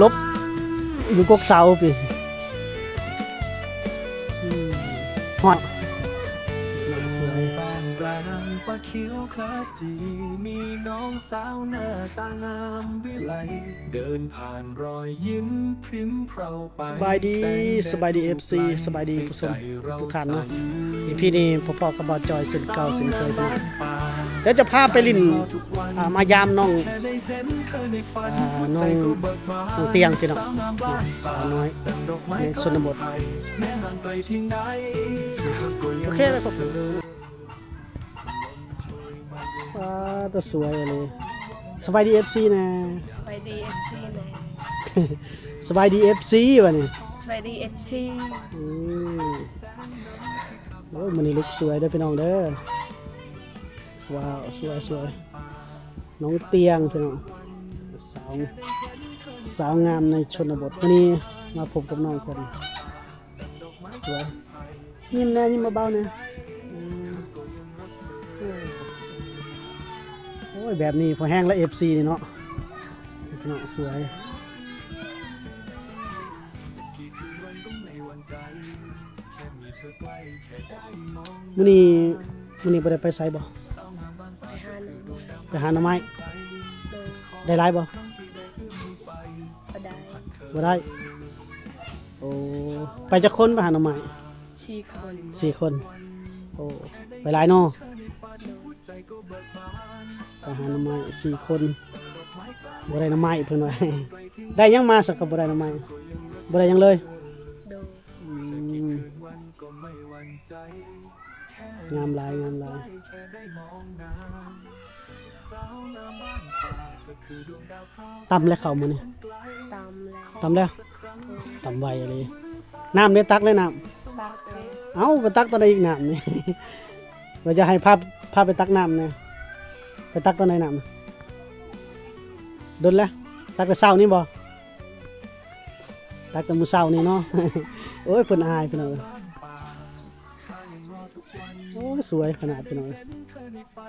ลบอยู่กกเสาพี่ฮอดสวยบ้านร้างปลาเขียวขาจีมีน้องสาวหน้าตางามวิไลเดินผ่านรอยยิ้มพริ้มเพราไป สบายดีFC สบายดีผู้ชมทุกท่านเนาะพี่นี่พ่อกับบอจอยเส้นเก่าเส้นเคยพี่เดี๋ยวจะพาไปลิ้นมายามน้องเตียงพี่น้องสาวน้อยในชนบทโอเคเลยครับตัวสวยเลยสบายดี FC นะ สบายดี FC นะ สบายดี FC วะนี่ สบายดี FC โอ้ยมันนี่ลุกสวยเด้อพี่น้องเด้อว้าวสวยน้องเตียงพี่น้องสาวงามในชนบทวันนี้มาพบกับน้องคนสวยยิ้มแน่ยิ้มเบาๆนะโอ้ยแบบนี้พอแห้งแล้ว FC นี่เนาะพี่น้องสวยมื้อนี้บ่ได้ไปไสบ่ ไปหาหนูไปหาหน่อไม้ โดย ได้หลายบ่ ก็ได้ บ่ได้โอ้ไปจักคนไปหาหน่อไม้ 4 คน 4 คนโอ้ไปหลายเนาะไปหาหน่อไม้4 คนบ่ได้หน่อไม้เพิ่นว่า ได้หยังมาสักก็บ่ได้หน่อไม้บ่ได้หยังเลย โดย งามหลายตำแล้วเข้ามื้อนี้ ตามแล้วตำแล้วตำไวอะไรน้ำได้ตักเลยน้ำ ตักแล้ว เอ้าไปตักตอนไหนอีกน้ำนี่ เราจะให้พาไปตักน้ำเนี่ยไปตักตอนไหนน้ำโดนแล้วตักแต่เช้านี่บ่ตักแต่มื้อเช้านี่เนาะ โอ้ยเพิ่นอายเพิ่นเอาโอ้ยสวยขนาดเพิ่นเอา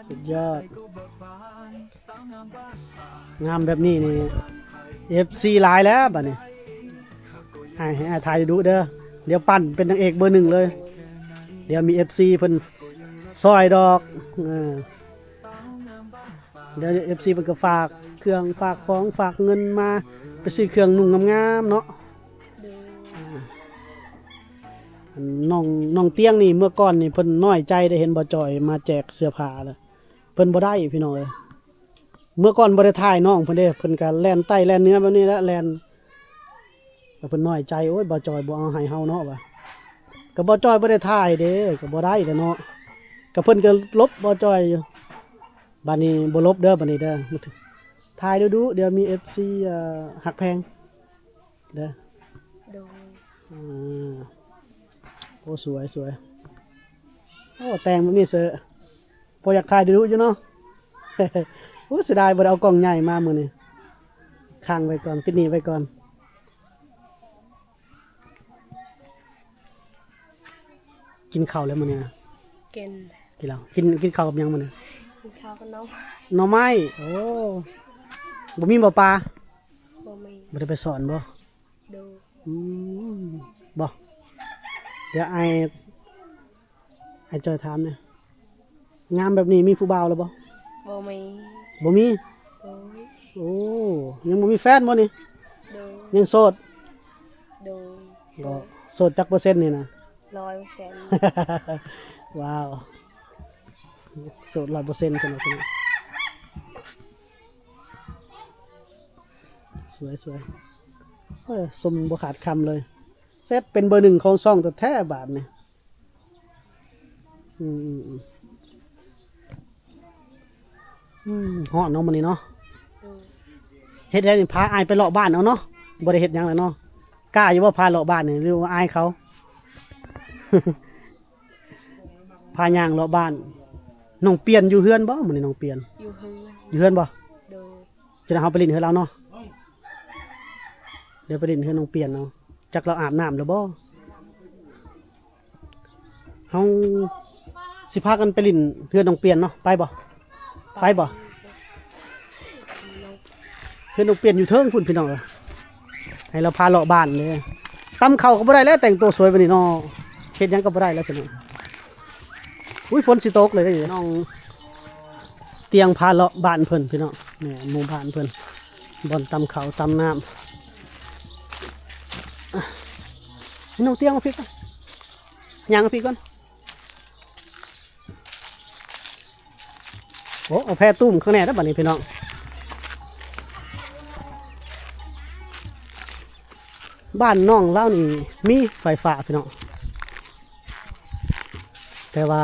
สุดยอดงามแบบนี้นี่ FC หลายแล้วบัดนี้ให้ถ่ายดูเด้อเดี๋ยวปั่นเป็นนางเอกเบอร์ 1เลยเดี๋ยวมี FC เพิ่นซอยดอกเดี๋ยว FC เพิ่นก็ฝากเครื่องฝากของฝากเงินมาไปซื้อเครื่องนุ่งงามๆเนาะ โดย น้องเตียงนี่เมื่อก่อนนี่เพิ่นน้อยใจได้เห็นบ่จอยมาแจกเสื้อผ้าแล้วเพิ่นบ่ได้พี่น้องเอ้ยเมื่อก่อนบ่ได้ถ่ายน้องเพิ่นเด้เพิ่นก็แล่นไต้แล่นเนื้อแบบนี้แหละแล่นแล้วเพิ่นน้อยใจโอ้ยบ่จอยบ่เอาให้เฮาเนาะว่าก็บ่จอยบ่ได้ถ่ายเด้ก็บ่ได้แต่เนาะก็เพิ่นก็ลบบ่จอยอยู่บัดนี้บ่ลบเด้อบัดนี้เด้อถ่ายดูๆเดี๋ยวมี FC หักแพงเด้อ โดย โอ้สวยโอ้แต่งแบบนี้เสือพออยากถ่ายดูอยู่เนาะ โอ้เสียดายบ่ได้เอากล้องใหญ่มามื้อนี้ค้างไว้ก่อนปิดหนี้ไว้ก่อนกินข้าวแล้วมื้อนี้นะ กิน กินข้าวกับหยังมื้อนี้ กินข้าวกับน้อง หน่อไม้โอ้บ่มีบ่ปลา บ่มี บ่ได้ไปสอนบ่ โดย อืมบ่เดี๋ยวไอ้จอยถามเนี่ยงามแบบนี้มีผู้บ่าวแล้วบ่ บ่มี บ่มี โดย โอ้ยังบ่มีแฟนบ่นี่ โดย ยังโสด โดย ก็โสดจักเปอร์เซ็นต์นี่นะ 100% ว้าวโสด100%กันเลยคนนี้สวยสมบ่ขาดคำเลยเซตเป็นเบอร์ 1ของช่องแต่แท้บาทนี่ฮอดเนาะมื้อนี้เนาะ โดย เฮ็ดได้นี่พาอายไปเลาะบ้านเอาเนาะบ่ได้เฮ็ดหยังเลยเนาะกล้าอยู่ว่าพาเลาะบ้านนี่หรือว่าอายเขา พาย่างเลาะบ้านน้องเปลี่ยนอยู่เฮือนบ่มื้อนี้น้องเปลี่ยน อยู่เฮือน อยู่เฮือนบ่ โดย จะได้เฮาไปเล่นเฮือนเราเนาะเดี๋ยวไปเล่นเฮือนน้องเปลี่ยนเอาจักเราอาบน้ำแล้วบ่เฮาสิพากันไปเล่นเฮือนน้องเปลี่ยนเนาะไปบ่ น้อง เพิ่นต้องเปลี่ยนอยู่เทิงพุ่นพี่น้องเอ้ยให้เราพาเลาะบ้านเลยตำข้าวก็บ่ได้แล้วแต่งตัวสวยปานนี้เนาะเฮ็ดหยังก็บ่ได้แล้วพี่น้องอุ้ยฝนสิตกเลยเด้อน้องเตียงพาเลาะบ้านเพิ่นพี่น้องนี่หมู่บ้านเพิ่นบ่อนตำข้าวตำน้ำให้น้องเตียงมาพี่ก่อนย่างมาพี่ก่อนโอ้เอาแพรตุ้มข้างในแล้วบัดนี้พี่น้องบ้านน้องเล่านี่มีไฟฟ้าพี่น้องแต่ว่า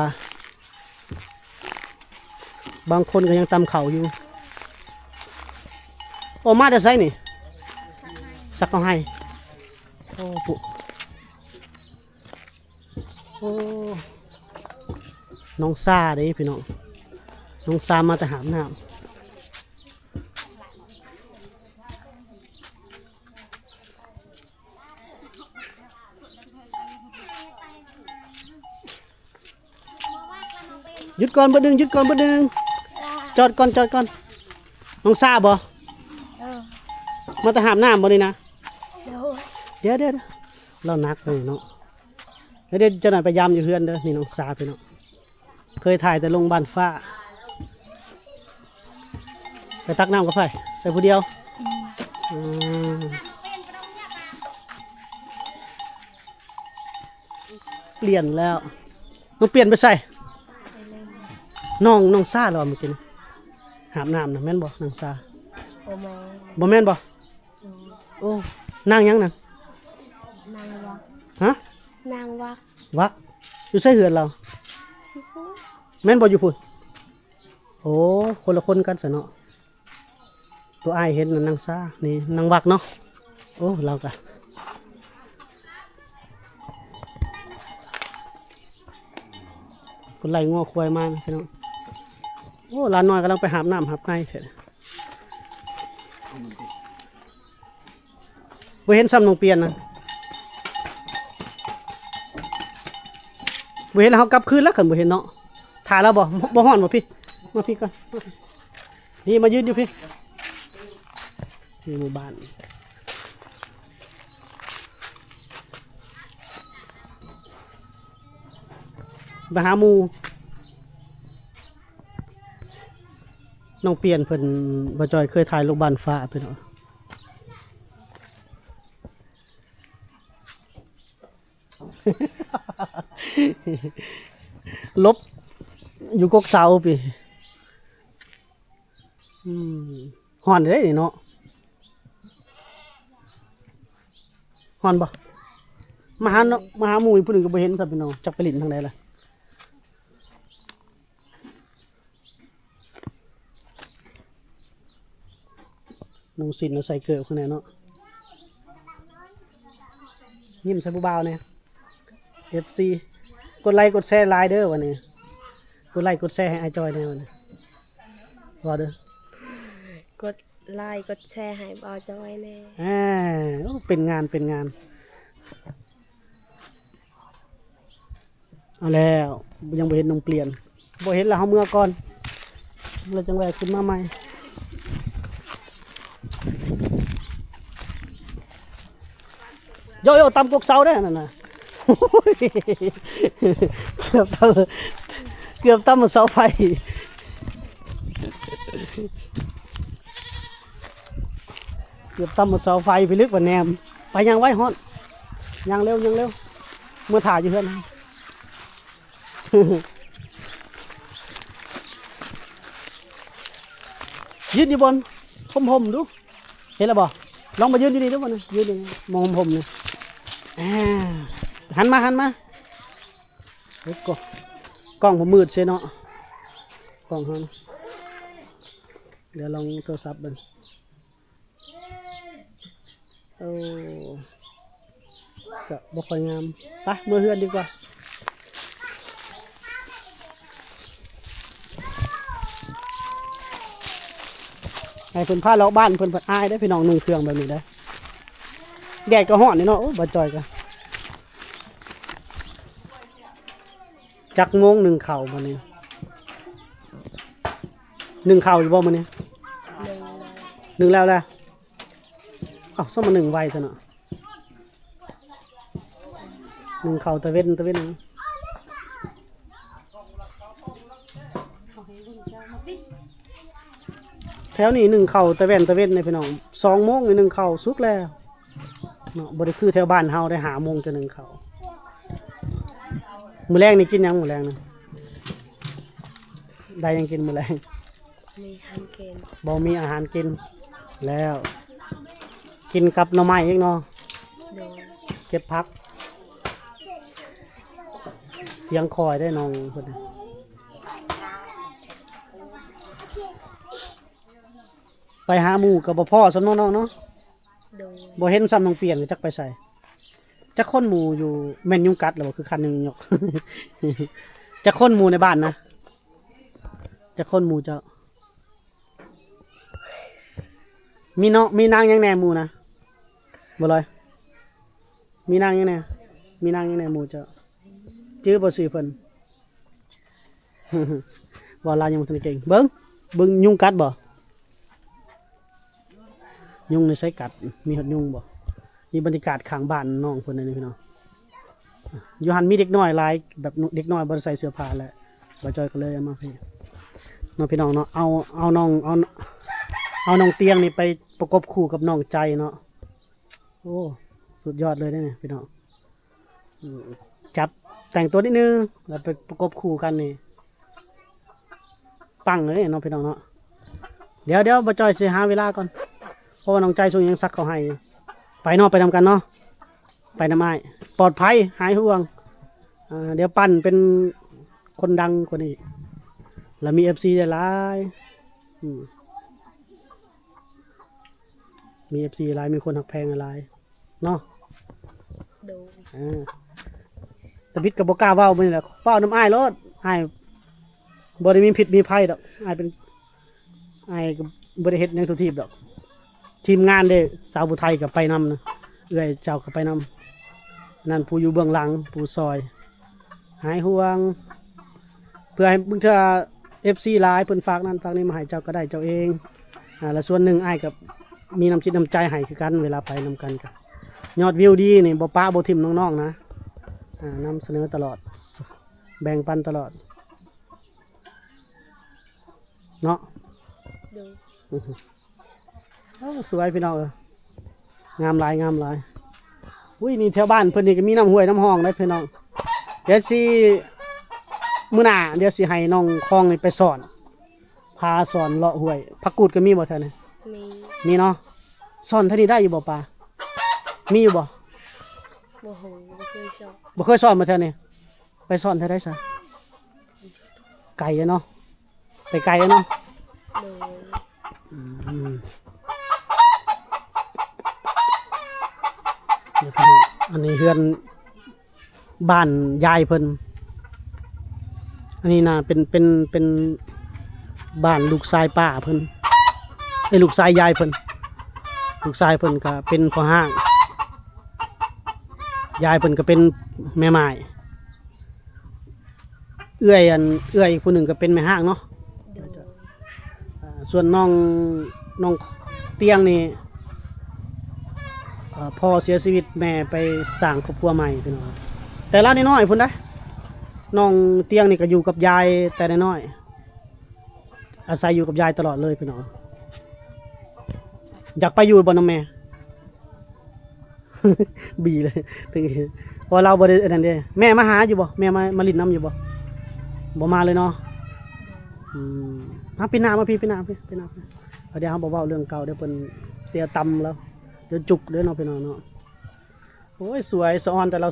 บางคนก็ยังตำเข่าอยู่โอ้มาแต่ไสนี่สักเอาให้โอ้ปุ๊โอ้น้องซาเด้พี่น้องน้องซามาแต่หามน้ำหยุดก่อนบ่ดึงหยุดก่อนบ่ดึงจอดก่อนน้องซาบ่ เออ มาแต่หามน้ำบ่นี่นะ โดย เดี๋ยวเรานักเลยเนาะเดี๋ยวเจะหน่อยไปยามอยู่เฮือนเด้อนี่น้องซาพี่น้องเคยถ่ายแต่ลงบ้านฟ้าไปตักน้ำกับไฟไปผู้เดียวอืมเปลี่ยนแล้วต้องเปลี่ยนไปใส่ ไปเล่น น้องซาเหรอเมื่อกี้นี่หามน้ำนะแม่นบ่น้องซา โอมอง บ่แม่นบ่ โดย โอ้นางยังนั่น นางวัก ฮะ นางวัก วักอยู่ใส่เหือนเราแม่นบ่อยู่พุ่นโอ้คนละคนกันซะเนาะตัวอ้ายเห็นนั่นนางซานี่นางวักเนาะโอ้เรากะคนไล่ง้อควายมาพี่น้องโอ้หลานน้อยกำลังไปหาบน้ำหาบไก่เสร็จบ่เห็นซ้ำน้องเปลี่ยนนะบ่เห็นแล้วเขากลับคืนแล้วกันบ่เห็นเนาะถ่ายแล้วบ่ฮ้อนบ่พี่มาพี่ก่อนนี่มายืนอยู่พี่นี่หมู่บ้านไปหาหมู่น้องเปลี่ยนเพิ่นบ่จอยเคยถ่ายลูกบ้านฟ้าเพิ่นเนาะลบอยู่กกเสาพี่ฮ้อนเด้นี่เนาะฮ้อนบ่มาหาเนาะมาหาหมู่อีกผู้หนึงก็บ่เห็นซับพี่น้องจักไปลิ้นทางใดล่ะนุ่งสินใส่เกิบข้างในเนาะยิ้มใส่ผู้บ่าวเนี่ย FC กดไลค์กดแชร์ไลน์เด้อวันนี้กดไลค์กดแชร์ให้ไอจอยแน่วันนี้ว่าเด้อก ดไลค์กดแชร์ให้บอจอยแน่ โอ้เป็นงานเอาแล้วยังบ่เห็นน้องเปลี่ยนบ่เห็นแล้วเฮาเมื่อก่อนเราจังแวะขึ้นมาใหม่โยตำกกเสาได้นั่นน่ะ เกือบตำเสาไฟเกือบตำเสาไฟไปลึกกว่าแนมไปยังไว้ฮอดยังเร็วเมื่อถ่ายอยู่เพื่อน ยืนอยู่บนผมดูเห็นแล้วบ่ลองมายืนดีๆดูบ่นะยืนดีมองผมนี่หันมาโอ้กล้องผมมืดเสียเนาะกล้องเขานะเดี๋ยวลองโทรศัพท์เบิ่งโอ้ก็บ่ค่อยงามไปมือเฮือนดีกว่าให้เพิ่นพาเลาะบ้านเพิ่นอายได้พี่น้องนุ่งเครื่องแบบนี้ได้แดดก็ร้อนนี่เนาะโอ้บ่จ่อยกันจักโมง1ข้าวมื้อนี้1ข้าวอยู่บ่มื้อนี้ หนึ่งเลย 1แล้วแหละ อ้าวสมมาหนึ่งไวเถอะเนาะหนึ่งเข่าตะเว้นแถวนี้หนึ่งเข่าตะเว้นในพี่น้อง2 โมงนี่หนึ่งเข่าสุกแล้วเนาะบ่ได้คือแถวบ้านเฮาได้5 โมงจะหนึ่งเข่ามื้อแรงนี่กินหยังมื้อแรงนะได้หยังกินมื้อแรง มีฮันเกน บ่มีอาหารกินแล้ว กินกับหน่อไม้อีกเนาะ โดย เก็บพัก เสียงคอยได้น้องเพิ่นน่ะไปหาหมู่กับบ่พ่อสำน้องๆเนาะ โดย บ่เห็นซ้ำน้องเปลี่ยนจักไปใส่จักคนหมู่อยู่แม่นยุงกัดแล้วบ่คือคันหนึงยก จักคนหมู่ในบ้านนะจักคนหมู่เจ้ามีเนาะมีนางยังแหน่หมู่นะบ่เลยมีนางยังแหน่มีนางยังแหน่หมู่เจ้าชื่อบ่ชื่อเพิ่น บ่ลายังบ่ทันได้เก่งเบิ่งยุงกัดบ่ยุงในไสกัดมีฮอดยุงบ่มีบรรยากาศข้างบ้านน้องเพิ่นนั่นนี่พี่น้องอยู่หันมีเด็กน้อยหลายแบบเด็กน้อยบ่ได้ใส่เสื้อผ้าแหละบ่จอยก็เลยเอามาพี่น้องพี่น้องเนาะเอาน้องเตียงนี่ไปประกบคู่กับน้องใจเนาะโอ้สุดยอดเลยเด้เนี่ยพี่น้องจับแต่งตัวนิดนึงแล้วไปประกบคู่กันนี่ปังเลยน้องพี่น้องเนาะเดี๋ยวบ่จอยสิหาเวลาก่อนเพราะว่าน้องใจช่วงยังซักเขาให้ไปเนาะไปนำกันเนาะไปนำอ้ายปลอดภัยหายห่วงเดี๋ยวปั้นเป็นคนดังคนนี้แล้วมี FC ได้หลายมี FC หลายมีคนหักแพงหลายเนาะ โดย แต่พิษกับโบกล้าเว้าไม่แหละเว้าน้ำอ้ายรถอ้ายบ่ได้มีผิดมีภัยดอกอ้ายเป็นอ้ายก็บ่ได้เฮ็ดหยังทุกทีบดอกทีมงานเด้สาวผู้ไทยก็ไปนำนะเอื้อยเจ้าก็ไปนำนั่นผู้อยู่เบื้องหลังผู้ซอยหายห่วงเพื่อให้มึงเธอ FC หลายเพิ่นฝากนั่นฝากนี่มาให้เจ้าก็ได้เจ้าเองแล้วส่วนหนึ่งอ้ายก็มีน้ำจิตน้ำใจให้คือกันเวลาไปนำกันกันยอดวิวดีนี่บ่ป้าบ่ทิ่มน้องๆนะนำเสนอตลอดแบ่งปันตลอดเนาะ โดย สวยพี่น้องงามหลายอุ้ยนี่แถวบ้านเพิ่นนี่ก็มีน้ำห้วยน้ำห้องได้พี่น้องเดี๋ยวสิมื้อหน้าเดี๋ยวสิให้น้องคลองนี่ไปสอนพาสอนเลาะห้วยผักกูดก็มีบ่แถวนี้ มี มีเนาะสอนเท่านี้ได้อยู่บ่ปลามีอยู่บ่ โมโหบ่เคยชอบ บ่เคยสอนมาแถวนี้ไปสอนเท่าได้ซะไกลอะเนาะไปไกลอะเนาะ โดย เดี๋ยวพี่น้องอันนี้เฮือนบ้านยายเพิ่นอันนี้นะเป็นบ้านลูกชายป้าเพิ่นลูกชายยายเพิ่นลูกชายเพิ่นก็เป็นพ่อห้างยายเพิ่นก็เป็นแม่ไม้เอื้อยอีกผู้หนึ่งก็เป็นแม่ห้างเนาะ โดย ส่วนน้องเตียงนี่พ่อเสียชีวิตแม่ไปสร้างครอบครัวใหม่พี่น้องแต่ละน้อยๆพุ่นได้น้องเตียงนี่ก็อยู่กับยายแต่น้อยๆอาศัยอยู่กับยายตลอดเลยพี่น้องอยากไปอยู่บ่น้องแม่ บีเลยถึงพอเราบ่ได้อันนั้นเด้แม่มาหาอยู่บ่แม่มาลิ้นน้ำอยู่บ่บ่มาเลยเนาะปีหน้ามาพี่ปีหน้าพี่เดี๋ยวเขาบอกว่าเรื่องเก่าเดี๋ยวเพิ่นเตียตำแล้วเดี๋ยวจุกเด้อเนาะพี่น้องเนาะโอ้ยสวยสะออนแต่เร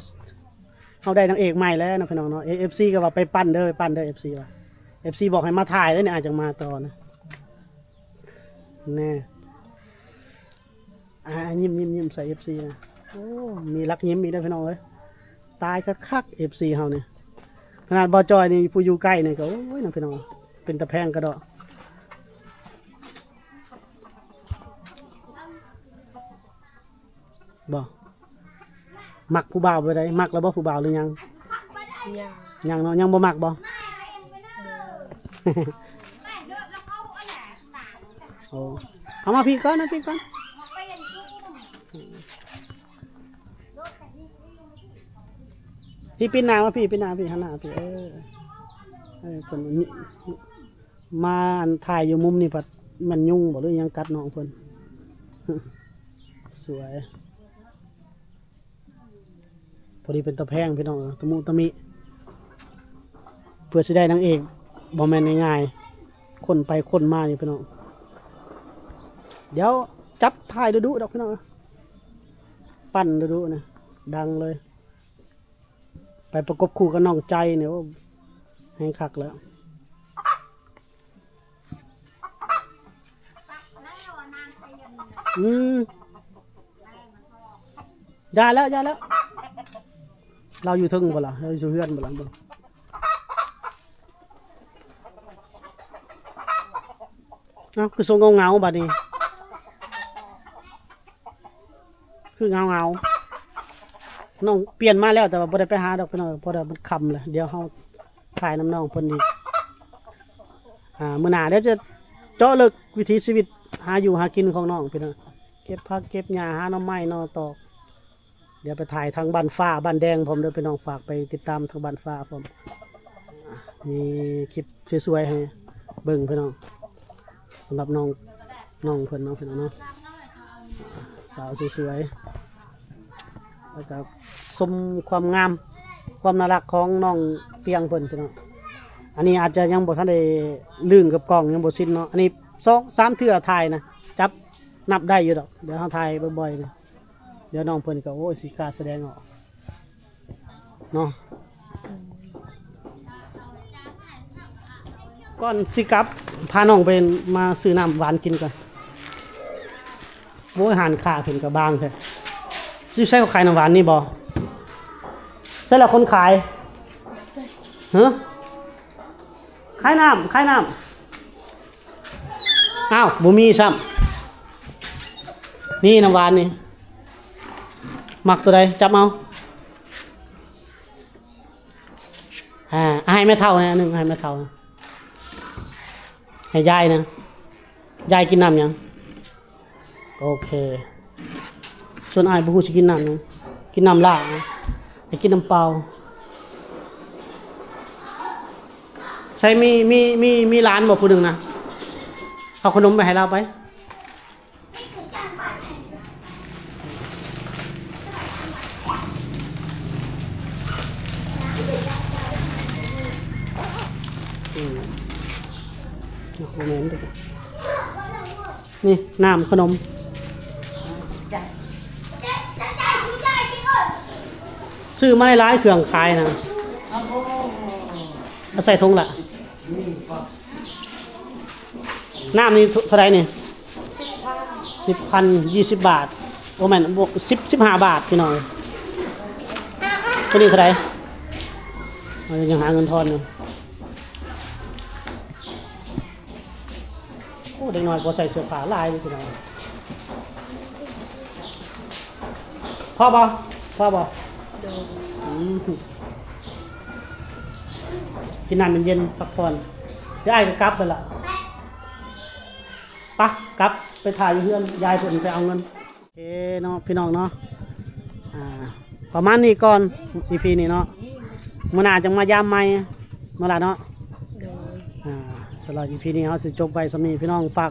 าได้นางเอกใหม่แล้วนะพี่น้องเนาะ FC ก็ว่าไปปั้นเด้อFC ว่า FC บอกให้มาถ่ายแล้วเนี่ยอาจจะมาต่อนะแน่ยิ้มใส่ FC นะโอ้มีรักยิ้มมีได้อพี่น้องเอ้ยตายคัก FC เฮาเนี่ยขนาดบอจอยนี่ผู้อยู่ใกล้เนี่ยก็โอ้ยน้องพี่น้องเป็นตะแพงกระดอกบ่มักผู้บ่าวไปได้มักแล้วบ่ผู้บ่าวหรือยัง ยัง ยังเนาะยังบ่มักบ่ โดย โอ้เอามาพี่ก่อนนะพี่ก่อน พี่ปิ้นหน้ามาพี่ปิ้นหน้าพี่หันหน้าพี่เพิ่นนี่มาอันถ่ายอยู่มุมนี่ปัดมันยุ่งบ่หรือยังกัดน้องเพิ่น สวยพอดีเป็นตะแพงพี่น้องตะมุตะมิเพื่อสิได้นางเอกบ่แม่นง่ายๆคนไปคนมานี่พี่น้องเดี๋ยวจับถ่ายดุๆดอกพี่น้องปั้นดุๆนะดังเลยไปประกบคู่กับน้องใจเนี่ยว่าให้คักแล้วได้แล้วเราอยู่ทึ่งบ่ล่ะเราอยู่เฮือนบ่ล่ะบ่เอ้าคือทรงเงาๆบัดนี้คือเงาน้องเปลี่ยนมาแล้วแต่ว่าบ่ได้ไปหาดอกพี่น้องเพราะว่ามันค่ำแล้วเดี๋ยวเฮาถ่ายน้ำน้องเพิ่นอีกมื้อหน้าเดี๋ยวจะเจาะลึกวิถีชีวิตหาอยู่หากินของน้องพี่น้องเก็บผักเก็บหญ้าหาหน่อไม้หน่อตอกเดี๋ยวไปถ่ายทางบ้านฟ้าบ้านแดงผมเดี๋ยวพี่น้องฝากไปติดตามทางบ้านฟ้าผมมีคลิปสวยๆให้เบิ่งพี่น้องสำหรับน้องเพิ่นน้องพี่น้องเนาะสาวสวยๆแล้วก็ชมความงามความน่ารักของน้องเปียงเพิ่นพี่น้องอันนี้อาจจะยังบ่ทันได้ลืมกับกล้องยังบ่สิ้นเนาะอันนี้2-3เทื่อถ่ายนะจับนับได้อยู่ดอกเดี๋ยวเฮาถ่ายบ่อยๆนะเดี๋ยวน้องเพิ่นก็โอ้ยสิกล้าแสดงออกเนาะก่อนสิกลับพาน้องไปมาซื้อน้ำหวานกินก่อนโอ้ยหานขาเพิ่นก็บางแท้ซื้อใช้เขาขายน้ำหวานนี่บ่ใช่แล้วคนขายฮะขายน้ำอ้าวบ่มีซ้ำนี่น้ำหวานนี่มักตัวใดจับเอาให้แม่เท่านะนึงให้แม่เท่าให้ยายนะยายกินน้ำยังโอเคส่วนอ้ายบ่ฮู้สิกินน้ำยังกินน้ำลานะให้กินน้ำเปล่าใช่มีร้านบ่ผู้หนึงนะเอาขนมไปให้เราไปนี่น้ำขนมซื้อมาหลายเครื่องขายนะเอาใส่ถุงละน้ำนี่เท่าไหร่นี่10,000 20 บาทโอ้แม่นบวก15 บาทพี่น้องตัวนี้เท่าไหร่ยังหาเงินทอนอยู่โอ้เด็กน้อยพอใส่เสื้อผ้าลายเลยพี่น้องพ่อบ่โดยกินน้ำเย็นๆพักผ่อนเดี๋ยวไอ้ก็กลับไปละปะกลับไปถ่ายอยู่เพื่อนยายเพิ่นไปเอาเงินโอเคเนาะพี่น้องเนาะประมาณนี้ก่อน EP นี้เนาะมื้อหน้าจังมายามใหม่เมื่อไหร่เนาะโดยสำหรับ EP นี้เฮาสิจบไปสำนี้พี่น้องฝาก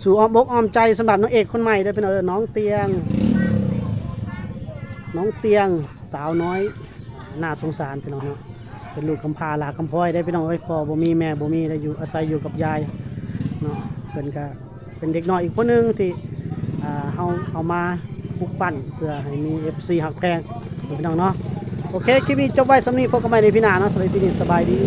สู่อ้อมอกอ้อมใจสำหรับน้องเอกคนใหม่ด้วยพี่น้องน้องเตียงสาวน้อยน่าสงสารพี่น้องเนาะเป็นลูกกำพร้าหลากำพร้อยได้พี่น้องไว้พอบ่มีแม่บ่มีได้อยู่อาศัยอยู่กับยายเนาะเพิ่นก็เป็นเด็กน้อยอีกคนนึงที่เอามาปลูกปั้นเพื่อให้มี FC หักแพงพี่น้องเนาะโอเคคลิปนี้จบไว้สำนี้พบกันใหม่ในพี่หน้าเนาะสวัสดีสบายดี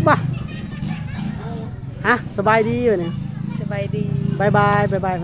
บ้าสบายดีอยู่เนี่ย สบายดี บายบาย บ๊ายบาย